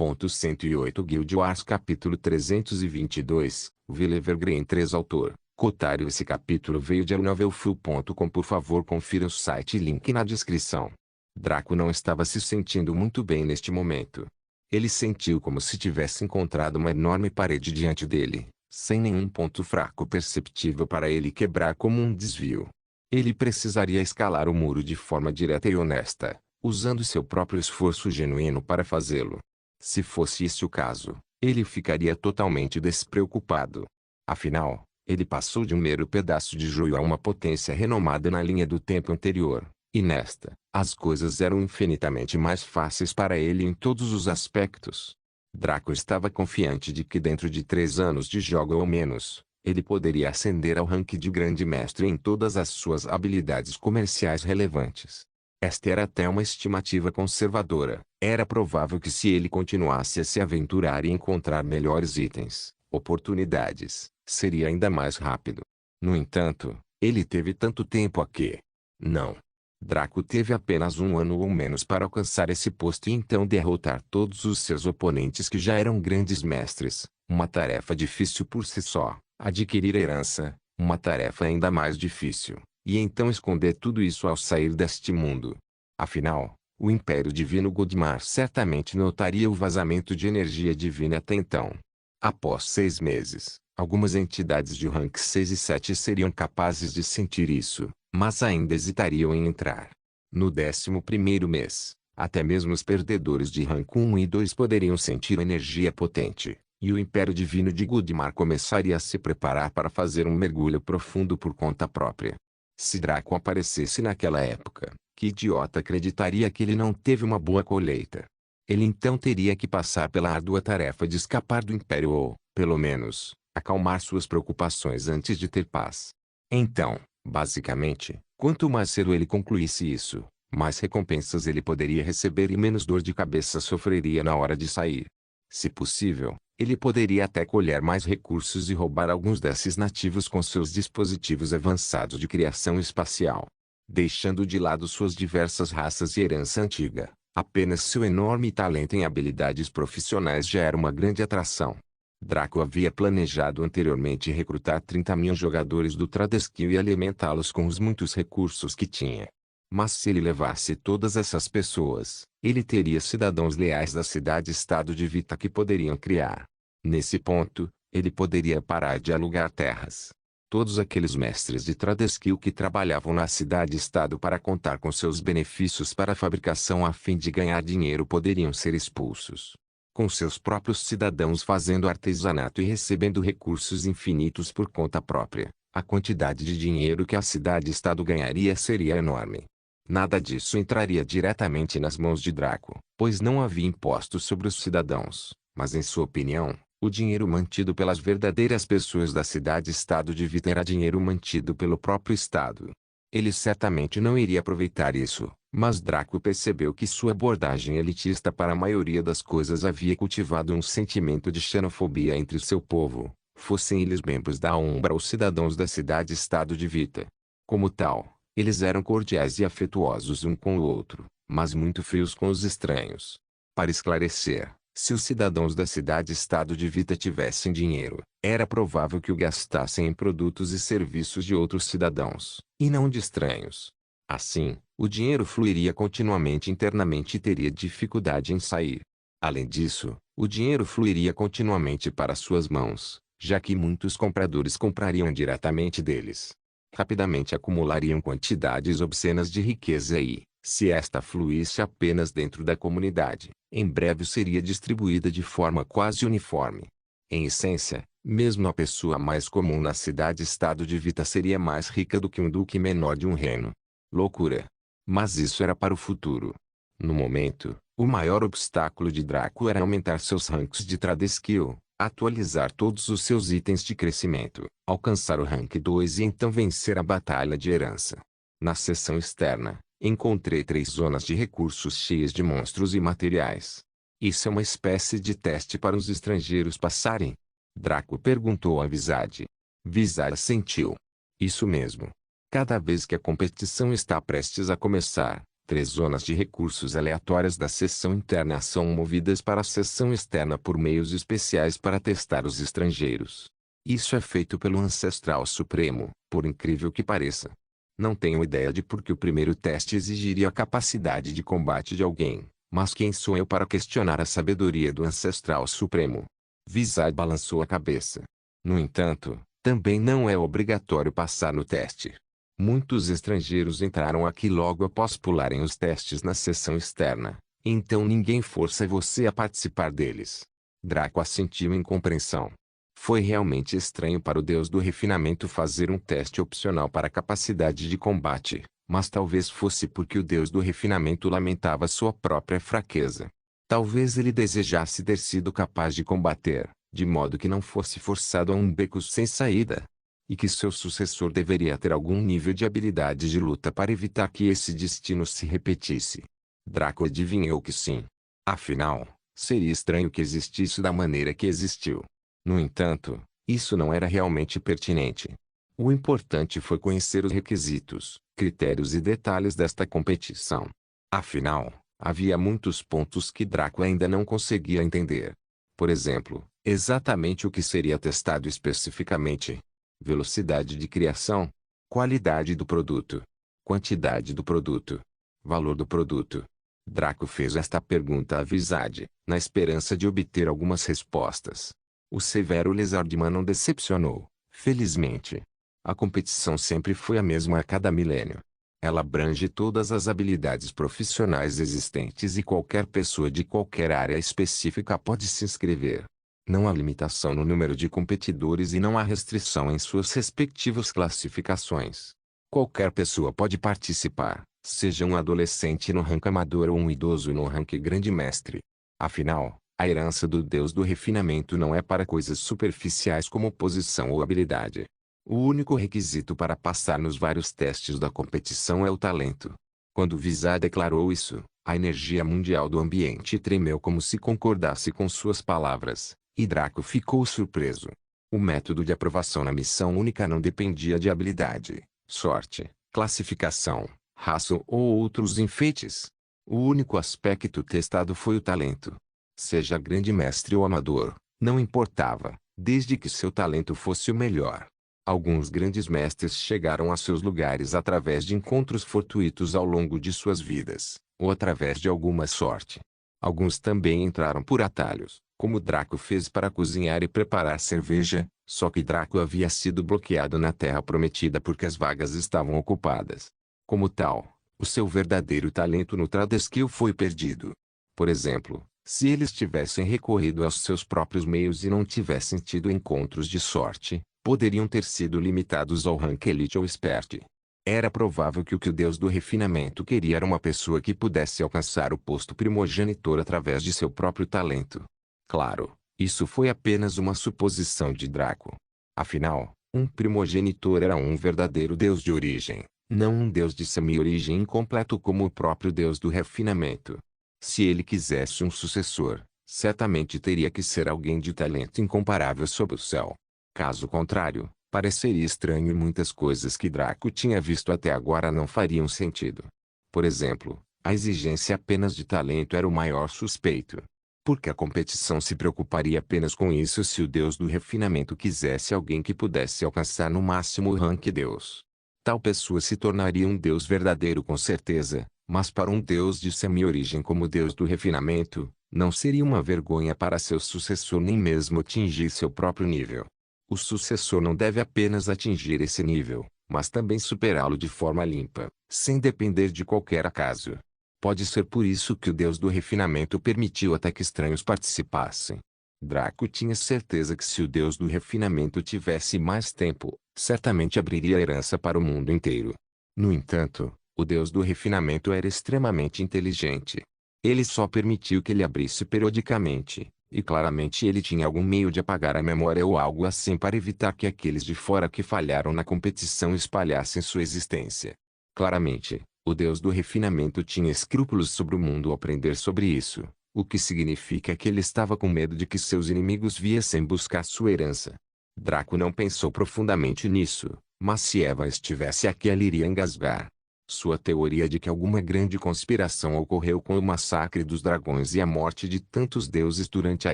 108 Guild Wars Capítulo 322, Will Evergreen 3 Autor, Kotaru. Esse capítulo veio de novelfull.com. Por favor, confira o site e link na descrição. Draco não estava se sentindo muito bem neste momento. Ele sentiu como se tivesse encontrado uma enorme parede diante dele, sem nenhum ponto fraco perceptível para ele quebrar como um desvio. Ele precisaria escalar o muro de forma direta e honesta, usando seu próprio esforço genuíno para fazê-lo. Se fosse esse o caso, ele ficaria totalmente despreocupado. Afinal, ele passou de um mero pedaço de joio a uma potência renomada na linha do tempo anterior, e nesta, as coisas eram infinitamente mais fáceis para ele em todos os aspectos. Draco estava confiante de que dentro de 3 anos de jogo ou menos, ele poderia ascender ao rank de grande mestre em todas as suas habilidades comerciais relevantes. Esta era até uma estimativa conservadora. Era provável que se ele continuasse a se aventurar e encontrar melhores itens, oportunidades, seria ainda mais rápido. No entanto, ele teve tanto tempo a que... Não. Draco teve apenas 1 ano ou menos para alcançar esse posto e então derrotar todos os seus oponentes que já eram grandes mestres. Uma tarefa difícil por si só. Adquirir a herança, uma tarefa ainda mais difícil. E então esconder tudo isso ao sair deste mundo. Afinal, o Império Divino Godmar certamente notaria o vazamento de energia divina até então. Após 6 meses, algumas entidades de rank 6 e 7 seriam capazes de sentir isso, mas ainda hesitariam em entrar. No 11º mês, até mesmo os perdedores de rank 1 e 2 poderiam sentir energia potente, e o Império Divino de Godmar começaria a se preparar para fazer um mergulho profundo por conta própria. Se Draco aparecesse naquela época, que idiota acreditaria que ele não teve uma boa colheita? Ele então teria que passar pela árdua tarefa de escapar do Império ou, pelo menos, acalmar suas preocupações antes de ter paz. Então, basicamente, quanto mais cedo ele concluísse isso, mais recompensas ele poderia receber e menos dor de cabeça sofreria na hora de sair. Se possível, ele poderia até colher mais recursos e roubar alguns desses nativos com seus dispositivos avançados de criação espacial. Deixando de lado suas diversas raças e herança antiga, apenas seu enorme talento em habilidades profissionais já era uma grande atração. Draco havia planejado anteriormente recrutar 30.000 jogadores do Tradeskill e alimentá-los com os muitos recursos que tinha. Mas se ele levasse todas essas pessoas, ele teria cidadãos leais da cidade-estado de Vita que poderiam criar. Nesse ponto, ele poderia parar de alugar terras. Todos aqueles mestres de Tradeskill que trabalhavam na cidade-estado para contar com seus benefícios para a fabricação a fim de ganhar dinheiro poderiam ser expulsos. Com seus próprios cidadãos fazendo artesanato e recebendo recursos infinitos por conta própria, a quantidade de dinheiro que a cidade-estado ganharia seria enorme. Nada disso entraria diretamente nas mãos de Draco, pois não havia impostos sobre os cidadãos, mas em sua opinião, o dinheiro mantido pelas verdadeiras pessoas da cidade-estado de Vita era dinheiro mantido pelo próprio estado. Ele certamente não iria aproveitar isso, mas Draco percebeu que sua abordagem elitista para a maioria das coisas havia cultivado um sentimento de xenofobia entre seu povo, fossem eles membros da Umbra ou cidadãos da cidade-estado de Vita. Como tal, eles eram cordiais e afetuosos um com o outro, mas muito frios com os estranhos. Para esclarecer, se os cidadãos da cidade-estado de Vita tivessem dinheiro, era provável que o gastassem em produtos e serviços de outros cidadãos, e não de estranhos. Assim, o dinheiro fluiria continuamente internamente e teria dificuldade em sair. Além disso, o dinheiro fluiria continuamente para suas mãos, já que muitos compradores comprariam diretamente deles. Rapidamente acumulariam quantidades obscenas de riqueza e, se esta fluísse apenas dentro da comunidade, em breve seria distribuída de forma quase uniforme. Em essência, mesmo a pessoa mais comum na cidade-estado de Vita seria mais rica do que um duque menor de um reino. Loucura! Mas isso era para o futuro. No momento, o maior obstáculo de Draco era aumentar seus ranks de Tradeskill, atualizar todos os seus itens de crescimento, alcançar o rank 2 e então vencer a batalha de herança. Na seção externa, encontrei 3 zonas de recursos cheias de monstros e materiais. Isso é uma espécie de teste para os estrangeiros passarem? Draco perguntou a Visage. Visage assentiu. Isso mesmo. Cada vez que a competição está prestes a começar, 3 zonas de recursos aleatórias da seção interna são movidas para a seção externa por meios especiais para testar os estrangeiros. Isso é feito pelo Ancestral Supremo, por incrível que pareça. Não tenho ideia de por que o primeiro teste exigiria a capacidade de combate de alguém, mas quem sou eu para questionar a sabedoria do Ancestral Supremo? Vizard balançou a cabeça. No entanto, também não é obrigatório passar no teste. Muitos estrangeiros entraram aqui logo após pularem os testes na seção externa, então ninguém força você a participar deles. Draco assentiu em compreensão. Foi realmente estranho para o deus do refinamento fazer um teste opcional para a capacidade de combate, mas talvez fosse porque o deus do refinamento lamentava sua própria fraqueza. Talvez ele desejasse ter sido capaz de combater, de modo que não fosse forçado a um beco sem saída. E que seu sucessor deveria ter algum nível de habilidade de luta para evitar que esse destino se repetisse. Draco adivinhou que sim. Afinal, seria estranho que existisse da maneira que existiu. No entanto, isso não era realmente pertinente. O importante foi conhecer os requisitos, critérios e detalhes desta competição. Afinal, havia muitos pontos que Draco ainda não conseguia entender. Por exemplo, exatamente o que seria testado especificamente. Velocidade de criação, qualidade do produto, quantidade do produto, valor do produto. Draco fez esta pergunta a Vizard, na esperança de obter algumas respostas. O severo Lizardman não decepcionou, felizmente. A competição sempre foi a mesma a cada milênio. Ela abrange todas as habilidades profissionais existentes e qualquer pessoa de qualquer área específica pode se inscrever. Não há limitação no número de competidores e não há restrição em suas respectivas classificações. Qualquer pessoa pode participar, seja um adolescente no rank amador ou um idoso no rank grande mestre. Afinal, a herança do deus do refinamento não é para coisas superficiais como posição ou habilidade. O único requisito para passar nos vários testes da competição é o talento. Quando Vizard declarou isso, a energia mundial do ambiente tremeu como se concordasse com suas palavras. E Draco ficou surpreso. O método de aprovação na missão única não dependia de habilidade, sorte, classificação, raça ou outros enfeites. O único aspecto testado foi o talento. Seja grande mestre ou amador, não importava, desde que seu talento fosse o melhor. Alguns grandes mestres chegaram a seus lugares através de encontros fortuitos ao longo de suas vidas, ou através de alguma sorte. Alguns também entraram por atalhos, como Draco fez para cozinhar e preparar cerveja, só que Draco havia sido bloqueado na Terra Prometida porque as vagas estavam ocupadas. Como tal, o seu verdadeiro talento no Trade Skill foi perdido. Por exemplo, se eles tivessem recorrido aos seus próprios meios e não tivessem tido encontros de sorte, poderiam ter sido limitados ao rank Elite ou Expert. Era provável que o deus do refinamento queria era uma pessoa que pudesse alcançar o posto primogenitor através de seu próprio talento. Claro, isso foi apenas uma suposição de Draco. Afinal, um primogenitor era um verdadeiro deus de origem, não um deus de semi-origem incompleto como o próprio deus do refinamento. Se ele quisesse um sucessor, certamente teria que ser alguém de talento incomparável sob o céu. Caso contrário, pareceria estranho e muitas coisas que Draco tinha visto até agora não fariam sentido. Por exemplo, a exigência apenas de talento era o maior suspeito. Porque a competição se preocuparia apenas com isso se o deus do refinamento quisesse alguém que pudesse alcançar no máximo o rank Deus. Tal pessoa se tornaria um deus verdadeiro com certeza, mas para um deus de semi-origem como o deus do refinamento, não seria uma vergonha para seu sucessor nem mesmo atingir seu próprio nível. O sucessor não deve apenas atingir esse nível, mas também superá-lo de forma limpa, sem depender de qualquer acaso. Pode ser por isso que o deus do refinamento permitiu até que estranhos participassem. Draco tinha certeza que se o deus do refinamento tivesse mais tempo, certamente abriria a herança para o mundo inteiro. No entanto, o deus do refinamento era extremamente inteligente. Ele só permitiu que ele abrisse periodicamente, e claramente ele tinha algum meio de apagar a memória ou algo assim para evitar que aqueles de fora que falharam na competição espalhassem sua existência. Claramente, o deus do refinamento tinha escrúpulos sobre o mundo ao aprender sobre isso, o que significa que ele estava com medo de que seus inimigos viessem buscar sua herança. Draco não pensou profundamente nisso, mas se Eva estivesse aqui ela iria engasgar. Sua teoria de que alguma grande conspiração ocorreu com o massacre dos dragões e a morte de tantos deuses durante a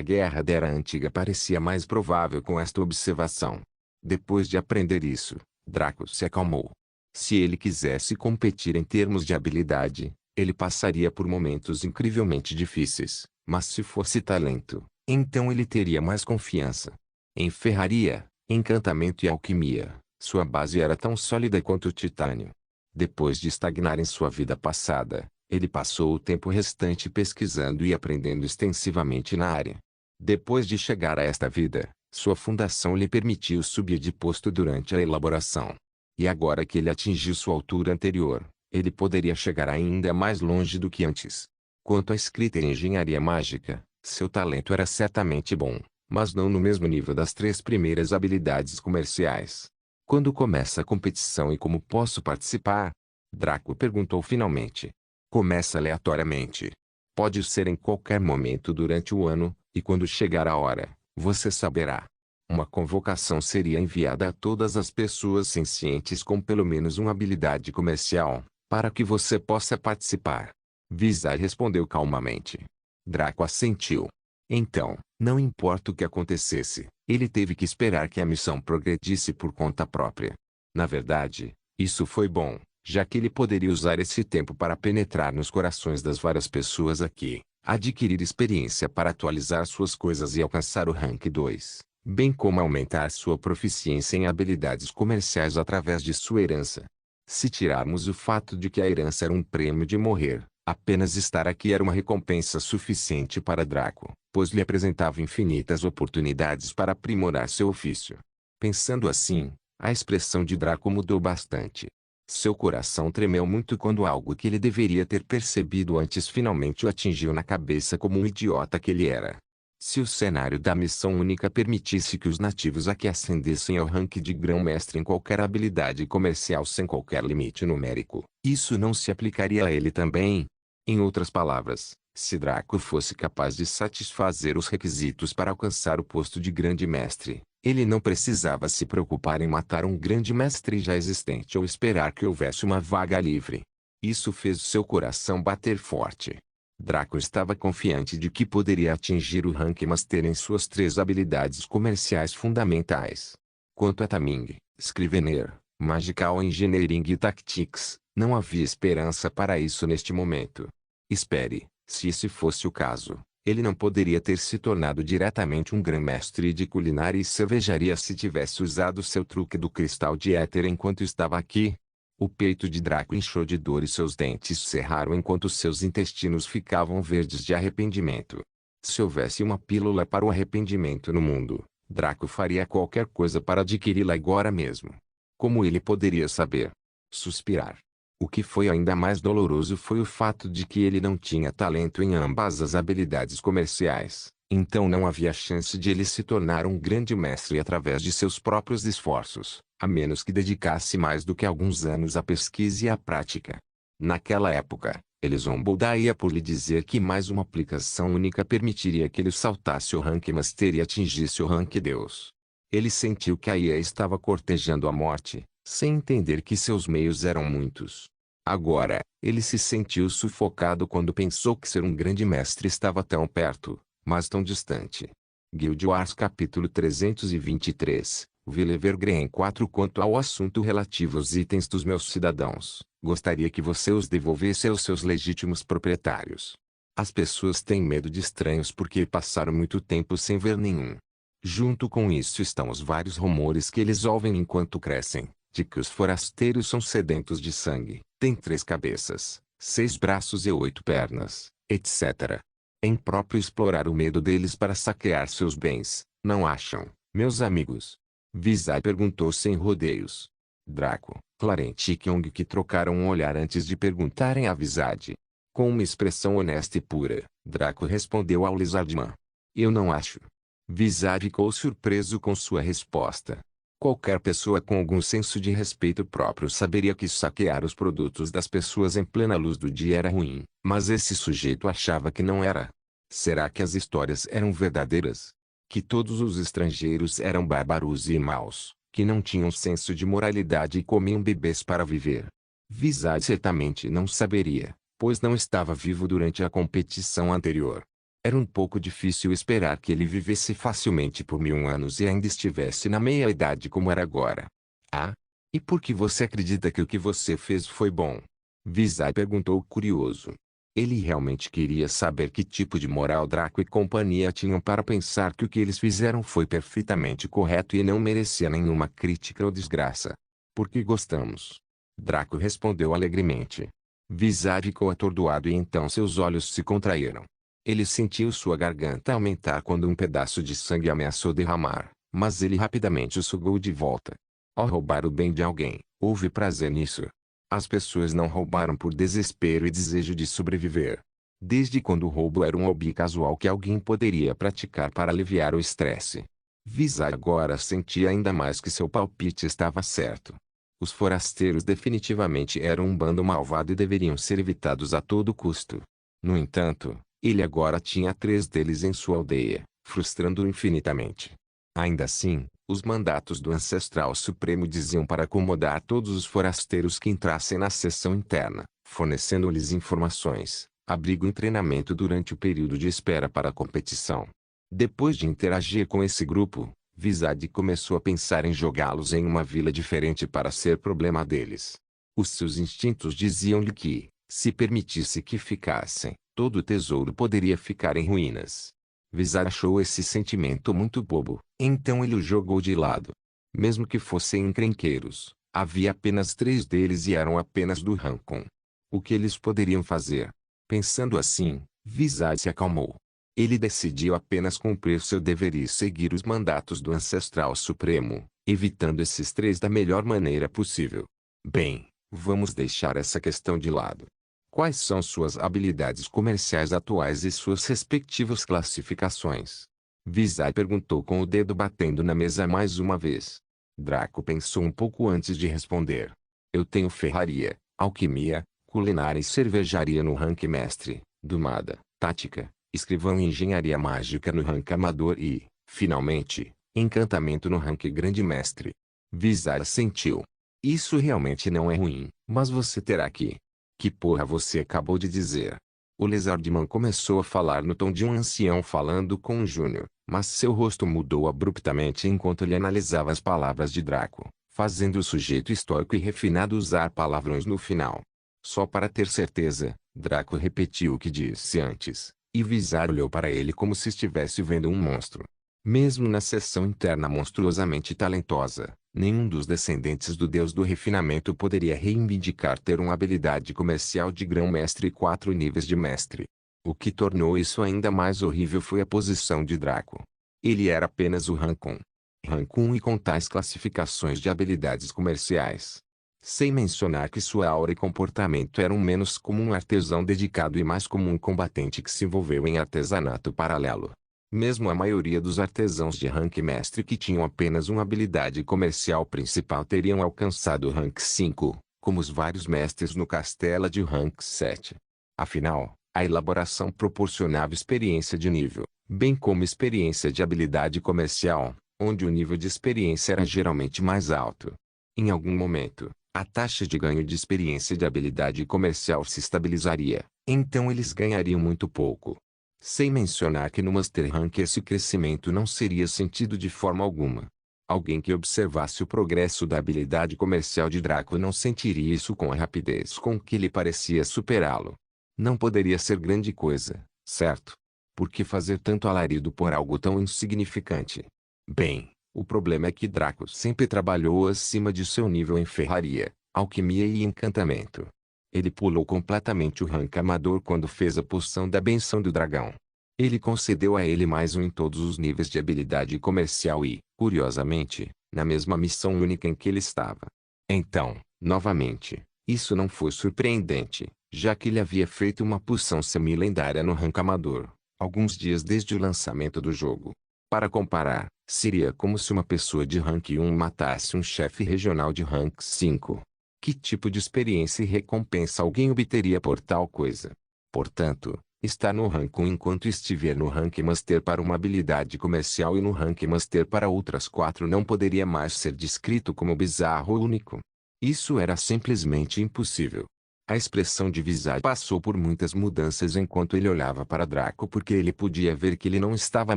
Guerra da Era Antiga parecia mais provável com esta observação. Depois de aprender isso, Draco se acalmou. Se ele quisesse competir em termos de habilidade, ele passaria por momentos incrivelmente difíceis, mas se fosse talento, então ele teria mais confiança. Em ferraria, encantamento e alquimia, sua base era tão sólida quanto o titânio. Depois de estagnar em sua vida passada, ele passou o tempo restante pesquisando e aprendendo extensivamente na área. Depois de chegar a esta vida, sua fundação lhe permitiu subir de posto durante a elaboração. E agora que ele atingiu sua altura anterior, ele poderia chegar ainda mais longe do que antes. Quanto à escrita e engenharia mágica, seu talento era certamente bom, mas não no mesmo nível das 3 primeiras habilidades comerciais. Quando começa a competição e como posso participar? Draco perguntou finalmente. Começa aleatoriamente. Pode ser em qualquer momento durante o ano, e quando chegar a hora, você saberá. Uma convocação seria enviada a todas as pessoas sencientes com pelo menos uma habilidade comercial, para que você possa participar. Vizar respondeu calmamente. Draco assentiu. Então, não importa o que acontecesse, ele teve que esperar que a missão progredisse por conta própria. Na verdade, isso foi bom, já que ele poderia usar esse tempo para penetrar nos corações das várias pessoas aqui, adquirir experiência para atualizar suas coisas e alcançar o rank 2, bem como aumentar sua proficiência em habilidades comerciais através de sua herança. Se tirarmos o fato de que a herança era um prêmio de morrer, apenas estar aqui era uma recompensa suficiente para Draco, pois lhe apresentava infinitas oportunidades para aprimorar seu ofício. Pensando assim, a expressão de Draco mudou bastante. Seu coração tremeu muito quando algo que ele deveria ter percebido antes finalmente o atingiu na cabeça como um idiota que ele era. Se o cenário da missão única permitisse que os nativos aqui ascendessem ao rank de grão-mestre em qualquer habilidade comercial sem qualquer limite numérico, isso não se aplicaria a ele também? Em outras palavras, se Draco fosse capaz de satisfazer os requisitos para alcançar o posto de grande mestre, ele não precisava se preocupar em matar um grande mestre já existente ou esperar que houvesse uma vaga livre. Isso fez seu coração bater forte. Draco estava confiante de que poderia atingir o rank Master em suas 3 habilidades comerciais fundamentais. Quanto a Taming, Scrivener, Magical Engineering e Tactics, não havia esperança para isso neste momento. Espere, se esse fosse o caso, ele não poderia ter se tornado diretamente um grão-mestre de culinária e cervejaria se tivesse usado seu truque do cristal de éter enquanto estava aqui. O peito de Draco inchou de dor e seus dentes cerraram enquanto seus intestinos ficavam verdes de arrependimento. Se houvesse uma pílula para o arrependimento no mundo, Draco faria qualquer coisa para adquiri-la agora mesmo. Como ele poderia saber? Suspirar. O que foi ainda mais doloroso foi o fato de que ele não tinha talento em ambas as habilidades comerciais, então não havia chance de ele se tornar um grande mestre através de seus próprios esforços, a menos que dedicasse mais do que alguns anos à pesquisa e à prática. Naquela época, ele zombou da IA por lhe dizer que mais uma aplicação única permitiria que ele saltasse o rank Master e atingisse o rank Deus. Ele sentiu que a IA estava cortejando a morte, sem entender que seus meios eram muitos. Agora, ele se sentiu sufocado quando pensou que ser um grande mestre estava tão perto, mas tão distante. Guild Wars capítulo 323, Evergreen 4. Quanto ao assunto relativo aos itens dos meus cidadãos, gostaria que você os devolvesse aos seus legítimos proprietários. As pessoas têm medo de estranhos porque passaram muito tempo sem ver nenhum. Junto com isso estão os vários rumores que eles ouvem enquanto crescem, de que os forasteiros são sedentos de sangue, têm 3 cabeças, 6 braços e 8 pernas, etc. É impróprio explorar o medo deles para saquear seus bens, não acham, meus amigos? Vizai perguntou sem rodeios. Draco, Clarence e Kyong que trocaram um olhar antes de perguntarem a Vizard. Com uma expressão honesta e pura, Draco respondeu ao Lizardman. Eu não acho. Vizard ficou surpreso com sua resposta. Qualquer pessoa com algum senso de respeito próprio saberia que saquear os produtos das pessoas em plena luz do dia era ruim, mas esse sujeito achava que não era. Será que as histórias eram verdadeiras? Que todos os estrangeiros eram bárbaros e maus, que não tinham senso de moralidade e comiam bebês para viver? Vizard certamente não saberia, pois não estava vivo durante a competição anterior. Era um pouco difícil esperar que ele vivesse facilmente por 1000 anos e ainda estivesse na meia-idade como era agora. Ah? E por que você acredita que o que você fez foi bom? Vizard perguntou curioso. Ele realmente queria saber que tipo de moral Draco e companhia tinham para pensar que o que eles fizeram foi perfeitamente correto e não merecia nenhuma crítica ou desgraça. Porque gostamos. Draco respondeu alegremente. Vizard ficou atordoado e então seus olhos se contraíram. Ele sentiu sua garganta aumentar quando um pedaço de sangue ameaçou derramar, mas ele rapidamente o sugou de volta. Ao roubar o bem de alguém, houve prazer nisso. As pessoas não roubaram por desespero e desejo de sobreviver. Desde quando o roubo era um hobby casual que alguém poderia praticar para aliviar o estresse. Vizard agora sentia ainda mais que seu palpite estava certo. Os forasteiros definitivamente eram um bando malvado e deveriam ser evitados a todo custo. No entanto, ele agora tinha 3 deles em sua aldeia, frustrando-o infinitamente. Ainda assim, os mandatos do Ancestral Supremo diziam para acomodar todos os forasteiros que entrassem na seção interna, fornecendo-lhes informações, abrigo e treinamento durante o período de espera para a competição. Depois de interagir com esse grupo, Vizard começou a pensar em jogá-los em uma vila diferente para ser problema deles. Os seus instintos diziam-lhe que, se permitisse que ficassem, todo o tesouro poderia ficar em ruínas. Vizard achou esse sentimento muito bobo, então ele o jogou de lado. Mesmo que fossem encrenqueiros, havia apenas 3 deles e eram apenas do Rancon. O que eles poderiam fazer? Pensando assim, Vizard se acalmou. Ele decidiu apenas cumprir seu dever e seguir os mandatos do Ancestral Supremo, evitando esses 3 da melhor maneira possível. Bem, vamos deixar essa questão de lado. Quais são suas habilidades comerciais atuais e suas respectivas classificações? Vizard perguntou com o dedo batendo na mesa mais uma vez. Draco pensou um pouco antes de responder. Eu tenho ferraria, alquimia, culinária e cervejaria no rank mestre, domada, tática, escrivão e engenharia mágica no rank amador e, finalmente, encantamento no rank grande mestre. Vizard assentiu. Isso realmente não é ruim, mas você terá que... Que porra você acabou de dizer? O Lizardman começou a falar no tom de um ancião falando com um júnior, mas seu rosto mudou abruptamente enquanto ele analisava as palavras de Draco, fazendo o sujeito estoico e refinado usar palavrões no final. Só para ter certeza, Draco repetiu o que disse antes, e Vizard olhou para ele como se estivesse vendo um monstro. Mesmo na seção interna monstruosamente talentosa, nenhum dos descendentes do deus do refinamento poderia reivindicar ter uma habilidade comercial de grão-mestre e 4 níveis de mestre. O que tornou isso ainda mais horrível foi a posição de Draco. Ele era apenas o Rancon. Rancon e com tais classificações de habilidades comerciais. Sem mencionar que sua aura e comportamento eram menos como um artesão dedicado e mais como um combatente que se envolveu em artesanato paralelo. Mesmo a maioria dos artesãos de rank mestre que tinham apenas uma habilidade comercial principal teriam alcançado o rank 5, como os vários mestres no castelo de rank 7. Afinal, a elaboração proporcionava experiência de nível, bem como experiência de habilidade comercial, onde o nível de experiência era geralmente mais alto. Em algum momento, a taxa de ganho de experiência de habilidade comercial se estabilizaria, então eles ganhariam muito pouco. Sem mencionar que no Master Rank esse crescimento não seria sentido de forma alguma. Alguém que observasse o progresso da habilidade comercial de Draco não sentiria isso com a rapidez com que ele parecia superá-lo. Não poderia ser grande coisa, certo? Por que fazer tanto alarido por algo tão insignificante? Bem, o problema é que Draco sempre trabalhou acima de seu nível em ferraria, alquimia e encantamento. Ele pulou completamente o rank amador quando fez a poção da benção do dragão. Ele concedeu a ele mais um em todos os níveis de habilidade comercial e, curiosamente, na mesma missão única em que ele estava. Então, novamente, isso não foi surpreendente, já que ele havia feito uma poção semi-lendária no rank amador, alguns dias desde o lançamento do jogo. Para comparar, seria como se uma pessoa de rank 1 matasse um chefe regional de rank 5. Que tipo de experiência e recompensa alguém obteria por tal coisa? Portanto, estar no rank 1 enquanto estiver no rank Master para uma habilidade comercial e no rank Master para outras 4 não poderia mais ser descrito como bizarro ou único. Isso era simplesmente impossível. A expressão de Visage passou por muitas mudanças enquanto ele olhava para Draco porque ele podia ver que ele não estava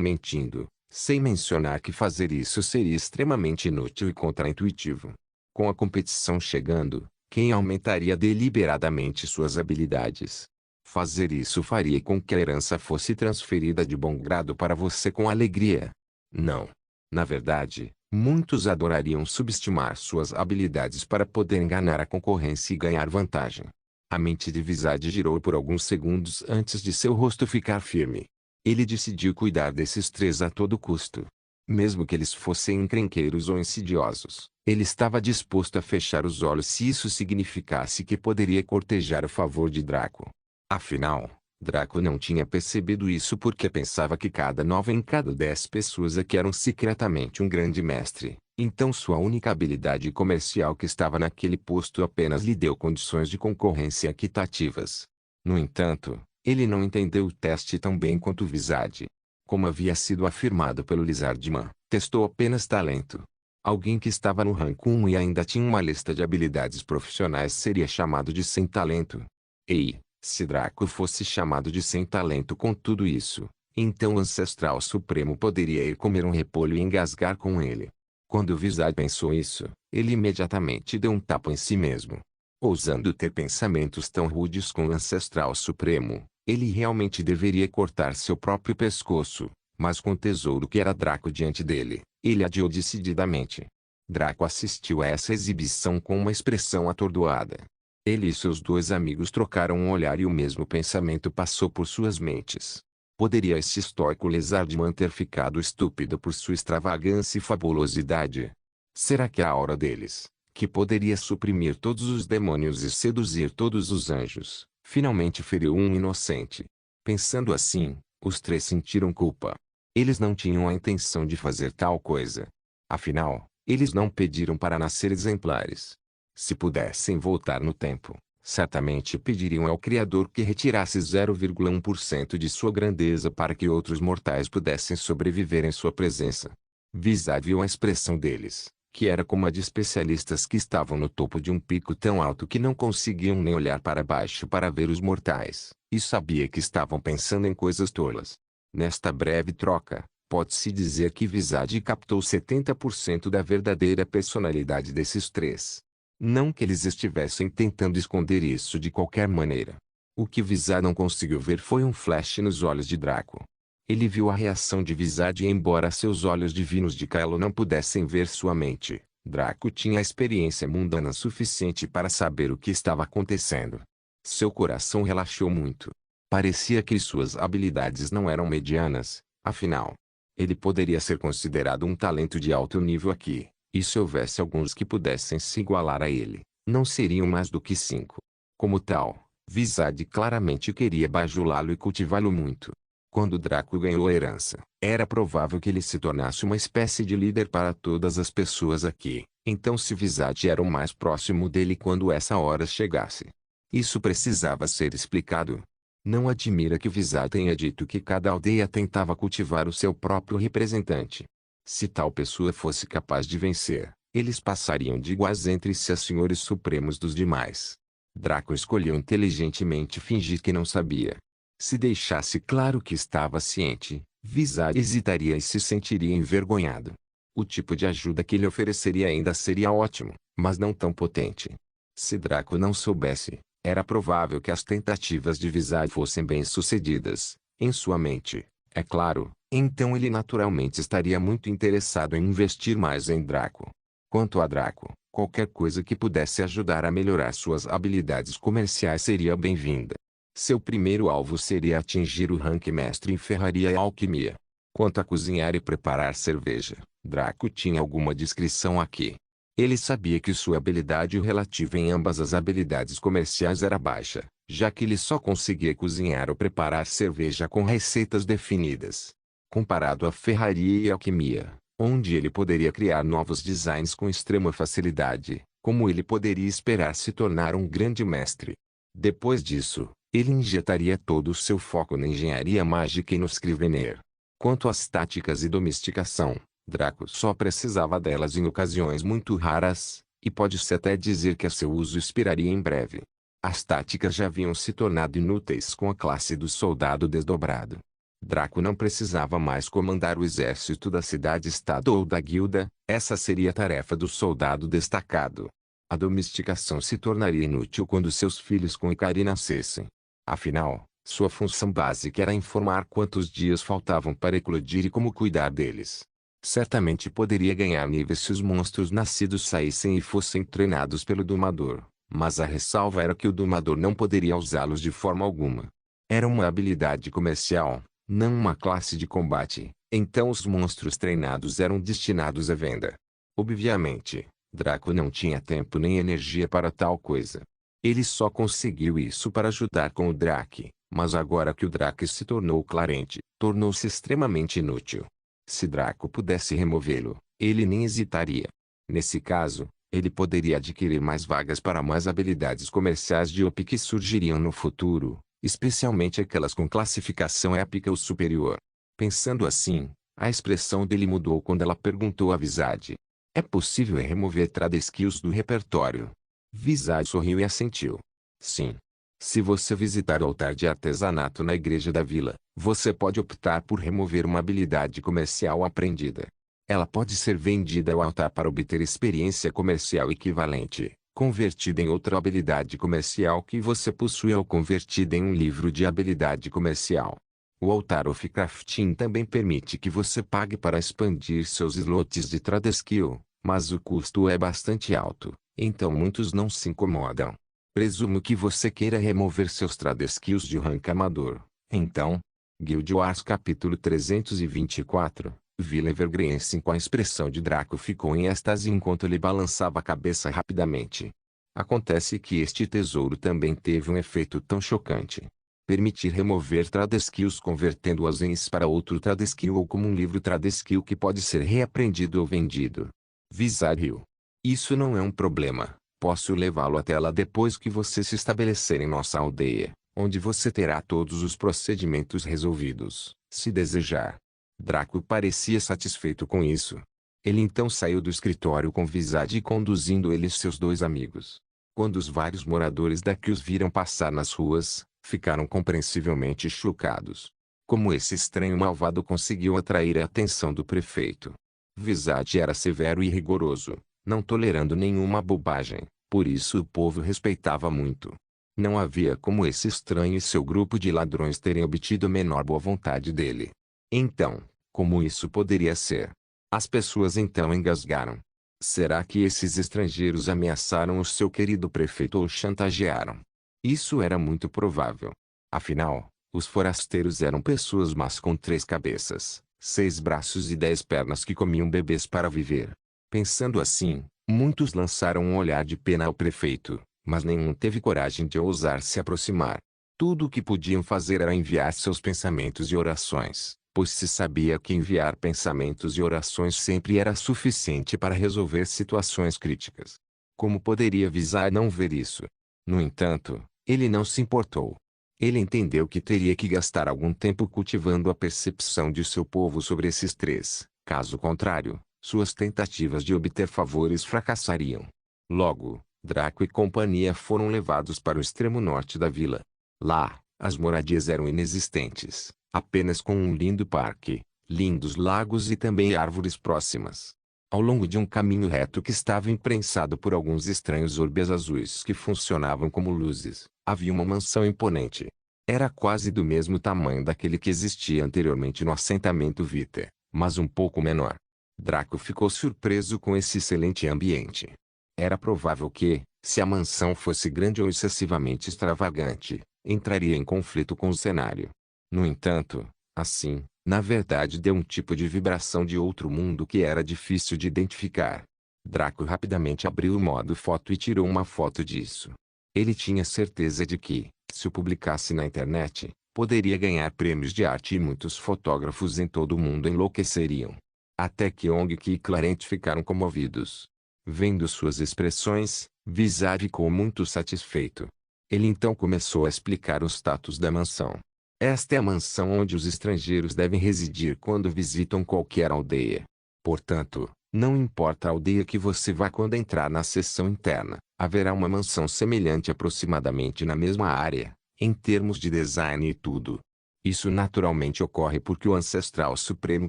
mentindo, sem mencionar que fazer isso seria extremamente inútil e contraintuitivo. Com a competição chegando, quem aumentaria deliberadamente suas habilidades? Fazer isso faria com que a herança fosse transferida de bom grado para você com alegria. Não. Na verdade, muitos adorariam subestimar suas habilidades para poder enganar a concorrência e ganhar vantagem. A mente de Visage girou por alguns segundos antes de seu rosto ficar firme. Ele decidiu cuidar desses três a todo custo. Mesmo que eles fossem encrenqueiros ou insidiosos, ele estava disposto a fechar os olhos se isso significasse que poderia cortejar o favor de Draco. Afinal, Draco não tinha percebido isso porque pensava que cada 9 em cada 10 pessoas aqui eram secretamente um grande mestre. Então sua única habilidade comercial que estava naquele posto apenas lhe deu condições de concorrência equitativas. No entanto, ele não entendeu o teste tão bem quanto Visage. Como havia sido afirmado pelo Lizardman, testou apenas talento. Alguém que estava no rank 1 e ainda tinha uma lista de habilidades profissionais seria chamado de sem talento. Ei, se Draco fosse chamado de sem talento com tudo isso, então o Ancestral Supremo poderia ir comer um repolho e engasgar com ele. Quando Visage pensou isso, ele imediatamente deu um tapa em si mesmo. Ousando ter pensamentos tão rudes com o Ancestral Supremo, ele realmente deveria cortar seu próprio pescoço, mas com o tesouro que era Draco diante dele, ele adiou decididamente. Draco assistiu a essa exibição com uma expressão atordoada. Ele e seus dois amigos trocaram um olhar e o mesmo pensamento passou por suas mentes. Poderia esse estoico Lizardman ter ficado estúpido por sua extravagância e fabulosidade? Será que a aura deles, que poderia suprimir todos os demônios e seduzir todos os anjos, finalmente feriu um inocente? Pensando assim, os três sentiram culpa. Eles não tinham a intenção de fazer tal coisa. Afinal, eles não pediram para nascer exemplares. Se pudessem voltar no tempo, certamente pediriam ao Criador que retirasse 0,1% de sua grandeza para que outros mortais pudessem sobreviver em sua presença. Visage viu a expressão deles, que era como a de especialistas que estavam no topo de um pico tão alto que não conseguiam nem olhar para baixo para ver os mortais, e sabia que estavam pensando em coisas tolas. Nesta breve troca, pode-se dizer que Visage captou 70% da verdadeira personalidade desses três. Não que eles estivessem tentando esconder isso de qualquer maneira. O que Visage não conseguiu ver foi um flash nos olhos de Draco. Ele viu a reação de Visage e embora seus olhos divinos de Kylo não pudessem ver sua mente, Draco tinha a experiência mundana suficiente para saber o que estava acontecendo. Seu coração relaxou muito. Parecia que suas habilidades não eram medianas, afinal. Ele poderia ser considerado um talento de alto nível aqui. E se houvesse alguns que pudessem se igualar a ele, não seriam mais do que 5. Como tal, Visage claramente queria bajulá-lo e cultivá-lo muito. Quando Draco ganhou a herança, era provável que ele se tornasse uma espécie de líder para todas as pessoas aqui. Então se Visage era o mais próximo dele quando essa hora chegasse. Isso precisava ser explicado. Não admira que Visage tenha dito que cada aldeia tentava cultivar o seu próprio representante. Se tal pessoa fosse capaz de vencer, eles passariam de iguais entre si a senhores supremos dos demais. Draco escolheu inteligentemente fingir que não sabia. Se deixasse claro que estava ciente, Visage hesitaria e se sentiria envergonhado. O tipo de ajuda que ele ofereceria ainda seria ótimo, mas não tão potente. Se Draco não soubesse, era provável que as tentativas de Visage fossem bem-sucedidas, em sua mente, é claro. Então ele naturalmente estaria muito interessado em investir mais em Draco. Quanto a Draco, qualquer coisa que pudesse ajudar a melhorar suas habilidades comerciais seria bem-vinda. Seu primeiro alvo seria atingir o rank mestre em ferraria e alquimia. Quanto a cozinhar e preparar cerveja, Draco tinha alguma discrição aqui. Ele sabia que sua habilidade relativa em ambas as habilidades comerciais era baixa, já que ele só conseguia cozinhar ou preparar cerveja com receitas definidas. Comparado à ferraria e alquimia, onde ele poderia criar novos designs com extrema facilidade, como ele poderia esperar se tornar um grande mestre. Depois disso, ele injetaria todo o seu foco na engenharia mágica e no Scrivener. Quanto às táticas e domesticação, Draco só precisava delas em ocasiões muito raras, E pode-se até dizer que seu uso expiraria em breve. As táticas já haviam se tornado inúteis com a classe do soldado desdobrado. Draco não precisava mais comandar o exército da cidade-estado ou da guilda, essa seria a tarefa do soldado destacado. A domesticação se tornaria inútil quando seus filhos com Ikari nascessem. Afinal, sua função básica era informar quantos dias faltavam para eclodir e como cuidar deles. Certamente poderia ganhar níveis se os monstros nascidos saíssem e fossem treinados pelo domador, mas a ressalva era que o domador não poderia usá-los de forma alguma. Era uma habilidade comercial, não uma classe de combate, então os monstros treinados eram destinados à venda. Obviamente, Draco não tinha tempo nem energia para tal coisa. Ele só conseguiu isso para ajudar com o Drake, mas agora que o Drake se tornou clarente, tornou-se extremamente inútil. Se Draco pudesse removê-lo, ele nem hesitaria. Nesse caso, ele poderia adquirir mais vagas para mais habilidades comerciais de OP que surgiriam no futuro, especialmente aquelas com classificação épica ou superior. Pensando assim, a expressão dele mudou quando ela perguntou a Visage: é possível remover trade skills do repertório? Visage sorriu e assentiu. Sim. Se você visitar o altar de artesanato na igreja da vila, você pode optar por remover uma habilidade comercial aprendida. Ela pode ser vendida ao altar para obter experiência comercial equivalente, convertida em outra habilidade comercial que você possui ou convertida em um livro de habilidade comercial. O altar of crafting também permite que você pague para expandir seus slots de trade skill, mas o custo é bastante alto, então muitos não se incomodam. Presumo que você queira remover seus trade skills de rank amador. Então, Guild Wars capítulo 324, Vila Evergreen com a expressão de Draco ficou em êxtase enquanto ele balançava a cabeça rapidamente. Acontece que este tesouro também teve um efeito tão chocante. Permitir remover trade skills convertendo-as em is para outro trade skill ou como um livro trade skill que pode ser reaprendido ou vendido. Visage riu. Isso não é um problema. Posso levá-lo até lá depois que você se estabelecer em nossa aldeia, onde você terá todos os procedimentos resolvidos, se desejar. Draco parecia satisfeito com isso. Ele então saiu do escritório com Visage conduzindo ele e seus dois amigos. Quando os vários moradores daqui os viram passar nas ruas, ficaram compreensivelmente chocados. Como esse estranho malvado conseguiu atrair a atenção do prefeito? Visage era severo e rigoroso, não tolerando nenhuma bobagem. Por isso o povo respeitava muito. Não havia como esse estranho e seu grupo de ladrões terem obtido a menor boa vontade dele. Então, como isso poderia ser? As pessoas então engasgaram. Será que esses estrangeiros ameaçaram o seu querido prefeito ou chantagearam? Isso era muito provável. Afinal, os forasteiros eram pessoas más com 3 cabeças, 6 braços e 10 pernas que comiam bebês para viver. Pensando assim, muitos lançaram um olhar de pena ao prefeito, mas nenhum teve coragem de ousar se aproximar. Tudo o que podiam fazer era enviar seus pensamentos e orações, pois se sabia que enviar pensamentos e orações sempre era suficiente para resolver situações críticas. Como poderia Visage não ver isso? No entanto, ele não se importou. Ele entendeu que teria que gastar algum tempo cultivando a percepção de seu povo sobre esses 3, caso contrário, suas tentativas de obter favores fracassariam. Logo, Draco e companhia foram levados para o extremo norte da vila. Lá, as moradias eram inexistentes, apenas com um lindo parque, lindos lagos e também árvores próximas. Ao longo de um caminho reto que estava imprensado por alguns estranhos orbes azuis que funcionavam como luzes, havia uma mansão imponente. Era quase do mesmo tamanho daquele que existia anteriormente no assentamento Vita, mas um pouco menor. Draco ficou surpreso com esse excelente ambiente. Era provável que, se a mansão fosse grande ou excessivamente extravagante, entraria em conflito com o cenário. No entanto, assim, na verdade deu um tipo de vibração de outro mundo que era difícil de identificar. Draco rapidamente abriu o modo foto e tirou uma foto disso. Ele tinha certeza de que, se o publicasse na internet, poderia ganhar prêmios de arte e muitos fotógrafos em todo o mundo enlouqueceriam. Até que Ong e Clarent ficaram comovidos. Vendo suas expressões, Visage ficou muito satisfeito. Ele então começou a explicar o status da mansão. Esta é a mansão onde os estrangeiros devem residir quando visitam qualquer aldeia. Portanto, Não importa a aldeia que você vá quando entrar na seção interna, haverá uma mansão semelhante aproximadamente na mesma área, em termos de design e tudo. Isso naturalmente ocorre porque o Ancestral Supremo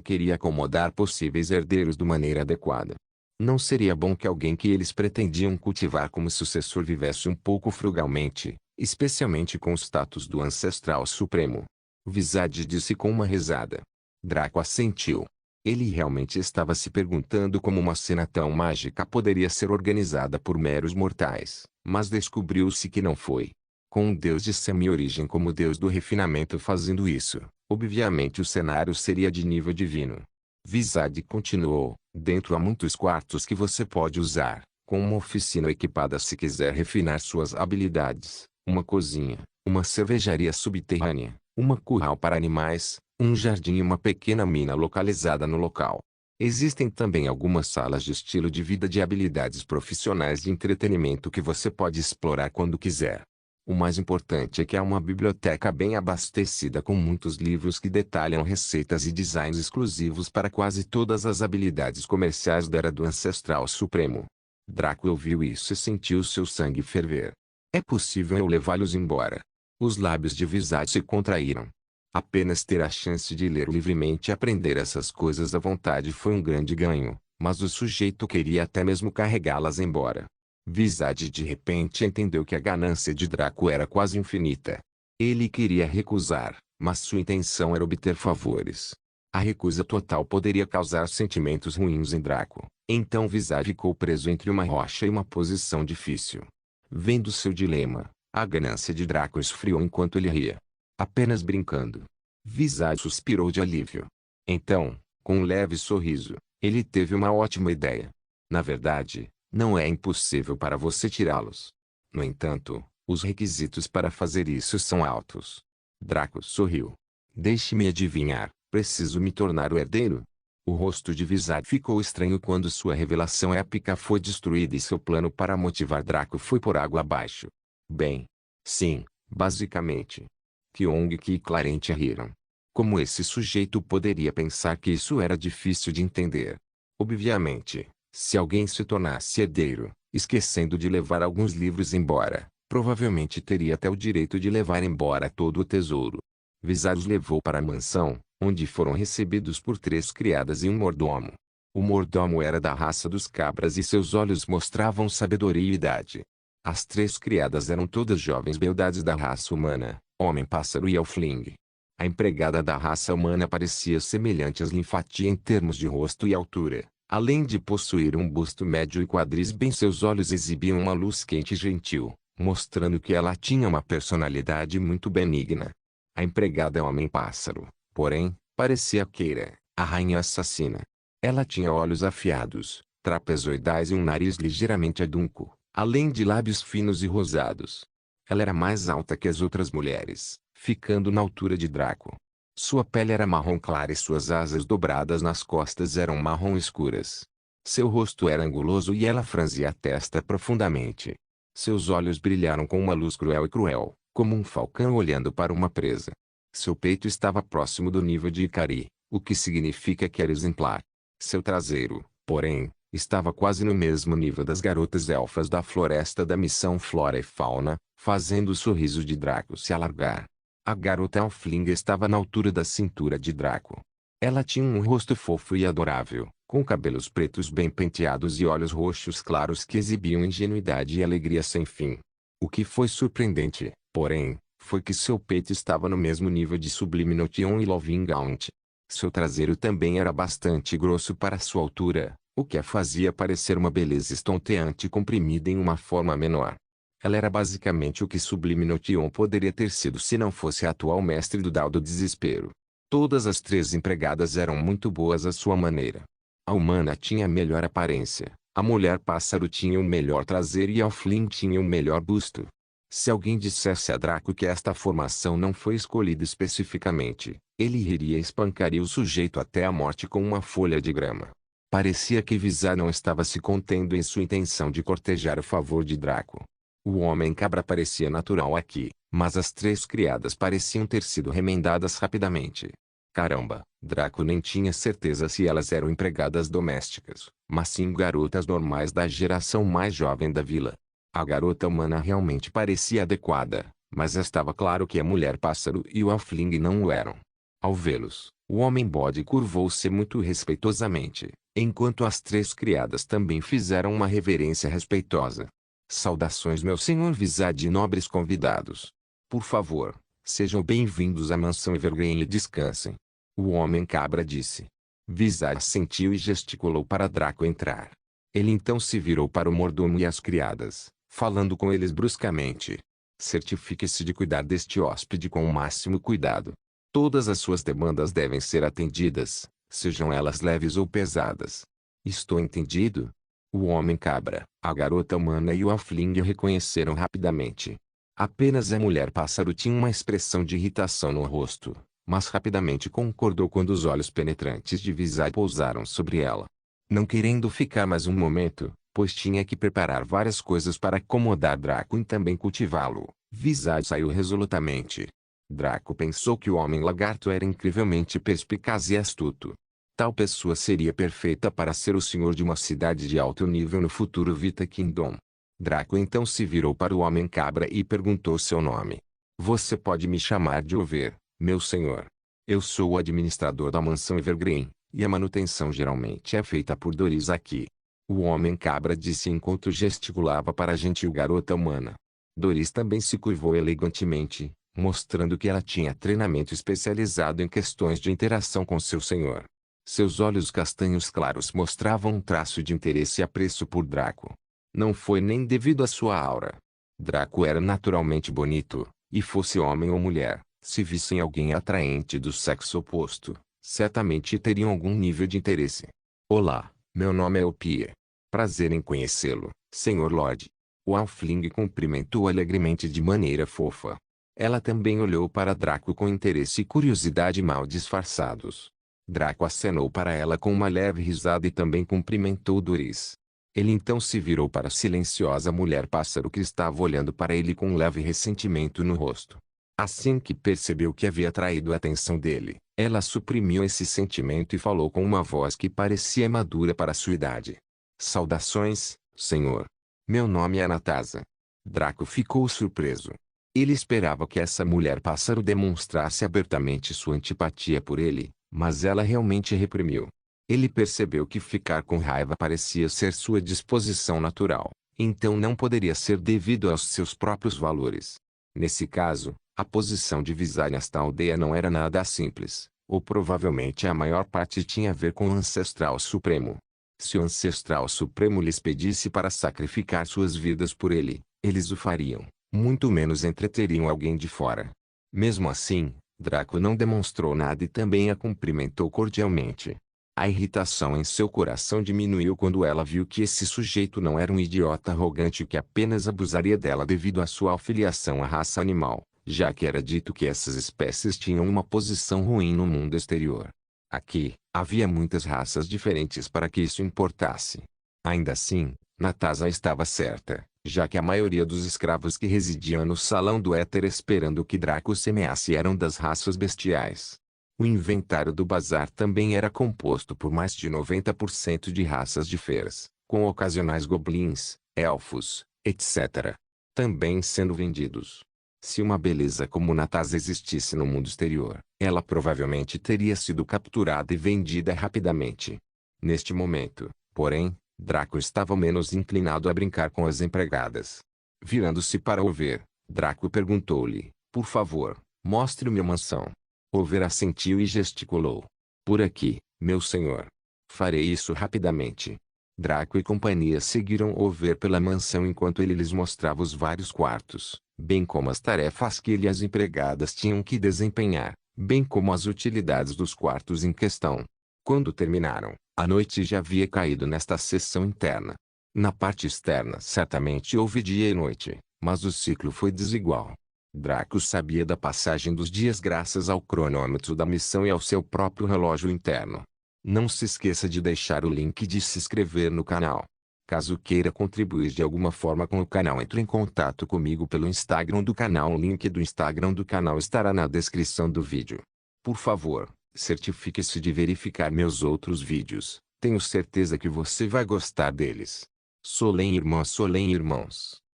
queria acomodar possíveis herdeiros de maneira adequada. Não seria bom que alguém que eles pretendiam cultivar como sucessor vivesse um pouco frugalmente, especialmente com o status do Ancestral Supremo. Visage disse com uma risada. Draco assentiu. Ele realmente estava se perguntando como uma cena tão mágica poderia ser organizada por meros mortais, mas descobriu-se que não foi. Com um deus de semi-origem como deus do refinamento fazendo isso, obviamente o cenário seria de nível divino. Visage continuou, dentro há muitos quartos que você pode usar, com uma oficina equipada se quiser refinar suas habilidades, uma cozinha, uma cervejaria subterrânea, uma curral para animais, um jardim e uma pequena mina localizada no local. Existem também algumas salas de estilo de vida de habilidades profissionais de entretenimento que você pode explorar quando quiser. O mais importante é que há uma biblioteca bem abastecida com muitos livros que detalham receitas e designs exclusivos para quase todas as habilidades comerciais da Era do Ancestral Supremo. Draco ouviu isso e sentiu seu sangue ferver. É possível eu levá-los embora? Os lábios de Visage se contraíram. Apenas ter a chance de ler livremente e aprender essas coisas à vontade foi um grande ganho, mas o sujeito queria até mesmo carregá-las embora. Visage de repente entendeu que a ganância de Draco era quase infinita. Ele queria recusar, mas sua intenção era obter favores. A recusa total poderia causar sentimentos ruins em Draco, então Visage ficou preso entre uma rocha e uma posição difícil. Vendo seu dilema, a ganância de Draco esfriou enquanto ele ria. Apenas brincando. Visage suspirou de alívio. Então, com um leve sorriso, ele teve uma ótima ideia. Na verdade, não é impossível para você tirá-los. No entanto, os requisitos para fazer isso são altos. Draco sorriu. Deixe-me adivinhar, preciso me tornar o herdeiro? O rosto de Visage ficou estranho quando sua revelação épica foi destruída e seu plano para motivar Draco foi por água abaixo. Bem, sim, basicamente. Kyong-ki e Clarente riram. Como esse sujeito poderia pensar que isso era difícil de entender? Obviamente, se alguém se tornasse herdeiro, esquecendo de levar alguns livros embora, provavelmente teria até o direito de levar embora todo o tesouro. Visage os levou para a mansão, onde foram recebidos por 3 criadas e um mordomo. O mordomo era da raça dos cabras e seus olhos mostravam sabedoria e idade. As 3 criadas eram todas jovens beldades da raça humana, homem-pássaro e elfling. A empregada da raça humana parecia semelhante às Linfatia em termos de rosto e altura. Além de possuir um busto médio e quadris bem, seus olhos exibiam uma luz quente e gentil, mostrando que ela tinha uma personalidade muito benigna. A empregada homem-pássaro, porém, parecia Keira, a rainha assassina. Ela tinha olhos afiados, trapezoidais e um nariz ligeiramente adunco, além de lábios finos e rosados. Ela era mais alta que as outras mulheres, ficando na altura de Draco. Sua pele era marrom clara e suas asas dobradas nas costas eram marrom escuras. Seu rosto era anguloso e ela franzia a testa profundamente. Seus olhos brilharam com uma luz cruel, como um falcão olhando para uma presa. Seu peito estava próximo do nível de Ikari, o que significa que era exemplar. Seu traseiro, porém, estava quase no mesmo nível das garotas elfas da floresta da missão Flora e Fauna, fazendo o sorriso de Draco se alargar. A garota elfling estava na altura da cintura de Draco. Ela tinha um rosto fofo e adorável, com cabelos pretos bem penteados e olhos roxos claros que exibiam ingenuidade e alegria sem fim. O que foi surpreendente, porém, foi que seu peito estava no mesmo nível de Sublime Notion e Loving Gaunt. Seu traseiro também era bastante grosso para sua altura, o que a fazia parecer uma beleza estonteante comprimida em uma forma menor. Ela era basicamente o que Sublime Notion poderia ter sido se não fosse a atual mestre do Dao do Desespero. Todas as 3 empregadas eram muito boas à sua maneira. A humana tinha a melhor aparência, a mulher pássaro tinha o melhor traseiro e a elfling tinha o melhor busto. Se alguém dissesse a Draco que esta formação não foi escolhida especificamente, ele riria e espancaria o sujeito até a morte com uma folha de grama. Parecia que Visage não estava se contendo em sua intenção de cortejar o favor de Draco. O homem-cabra parecia natural aqui, mas as 3 criadas pareciam ter sido remendadas rapidamente. Caramba, Draco nem tinha certeza se elas eram empregadas domésticas, mas sim garotas normais da geração mais jovem da vila. A garota humana realmente parecia adequada, mas estava claro que a mulher-pássaro e o halfling não o eram. Ao vê-los, o homem-bode curvou-se muito respeitosamente, enquanto as três criadas também fizeram uma reverência respeitosa. Saudações, meu senhor Visage e nobres convidados. Por favor, sejam bem-vindos à mansão Evergreen e descansem. O homem-cabra disse. Visage assentiu e gesticulou para Draco entrar. Ele então se virou para o mordomo e as criadas, falando com eles bruscamente. Certifique-se de cuidar deste hóspede com o máximo cuidado. Todas as suas demandas devem ser atendidas, sejam elas leves ou pesadas. Estou entendido? O homem-cabra, a garota humana e o halfling reconheceram rapidamente. Apenas a mulher-pássaro tinha uma expressão de irritação no rosto, mas rapidamente concordou quando os olhos penetrantes de Visage pousaram sobre ela. Não querendo ficar mais um momento, pois tinha que preparar várias coisas para acomodar Draco e também cultivá-lo, Visage saiu resolutamente. Draco pensou que o homem-lagarto era incrivelmente perspicaz e astuto. Tal pessoa seria perfeita para ser o senhor de uma cidade de alto nível no futuro Vita Kingdom. Draco então se virou para o homem-cabra e perguntou seu nome. Você pode me chamar de Over, meu senhor. Eu sou o administrador da mansão Evergreen, e a manutenção geralmente é feita por Doris aqui. O homem-cabra disse enquanto gesticulava para a gentil garota humana. Doris também se curvou elegantemente, mostrando que ela tinha treinamento especializado em questões de interação com seu senhor. Seus olhos castanhos claros mostravam um traço de interesse e apreço por Draco. Não foi nem devido à sua aura. Draco era naturalmente bonito, e fosse homem ou mulher, se vissem alguém atraente do sexo oposto, certamente teriam algum nível de interesse. Olá, meu nome é Opie. Prazer em conhecê-lo, Sr. Lord. O halfling cumprimentou alegremente de maneira fofa. Ela também olhou para Draco com interesse e curiosidade mal disfarçados. Draco acenou para ela com uma leve risada e também cumprimentou Doris. Ele então se virou para a silenciosa mulher-pássaro que estava olhando para ele com um leve ressentimento no rosto. Assim que percebeu que havia atraído a atenção dele, ela suprimiu esse sentimento e falou com uma voz que parecia madura para sua idade. Saudações, senhor. Meu nome é Natasa. Draco ficou surpreso. Ele esperava que essa mulher-pássaro demonstrasse abertamente sua antipatia por ele, mas ela realmente reprimiu. Ele percebeu que ficar com raiva parecia ser sua disposição natural, então não poderia ser devido aos seus próprios valores. Nesse caso, a posição de Visage nesta aldeia não era nada simples, ou provavelmente a maior parte tinha a ver com o Ancestral Supremo. Se o Ancestral Supremo lhes pedisse para sacrificar suas vidas por ele, eles o fariam, muito menos entreteriam alguém de fora. Mesmo assim, Draco não demonstrou nada e também a cumprimentou cordialmente. A irritação em seu coração diminuiu quando ela viu que esse sujeito não era um idiota arrogante que apenas abusaria dela devido à sua afiliação à raça animal, já que era dito que essas espécies tinham uma posição ruim no mundo exterior. Aqui, havia muitas raças diferentes para que isso importasse. Ainda assim, Natasa estava certa, já que a maioria dos escravos que residiam no salão do éter esperando que Draco semeasse eram das raças bestiais. O inventário do bazar também era composto por mais de 90% de raças de feras, com ocasionais goblins, elfos, etc. também sendo vendidos. Se uma beleza como Natasa existisse no mundo exterior, ela provavelmente teria sido capturada e vendida rapidamente. Neste momento, porém, Draco estava menos inclinado a brincar com as empregadas. Virando-se para Over, Draco perguntou-lhe, por favor, mostre-me a mansão. Over assentiu e gesticulou. Por aqui, meu senhor. Farei isso rapidamente. Draco e companhia seguiram Over pela mansão enquanto ele lhes mostrava os vários quartos, bem como as tarefas que ele e as empregadas tinham que desempenhar, bem como as utilidades dos quartos em questão. Quando terminaram, a noite já havia caído nesta seção interna. Na parte externa certamente houve dia e noite, mas o ciclo foi desigual. Draco sabia da passagem dos dias graças ao cronômetro da missão e ao seu próprio relógio interno. Não se esqueça de deixar o link de se inscrever no canal. Caso queira contribuir de alguma forma com o canal, entre em contato comigo pelo Instagram do canal. O link do Instagram do canal estará na descrição do vídeo. Por favor, Certifique-se de verificar meus outros vídeos. Tenho certeza que você vai gostar deles. Solém irmãs, Solém irmãos.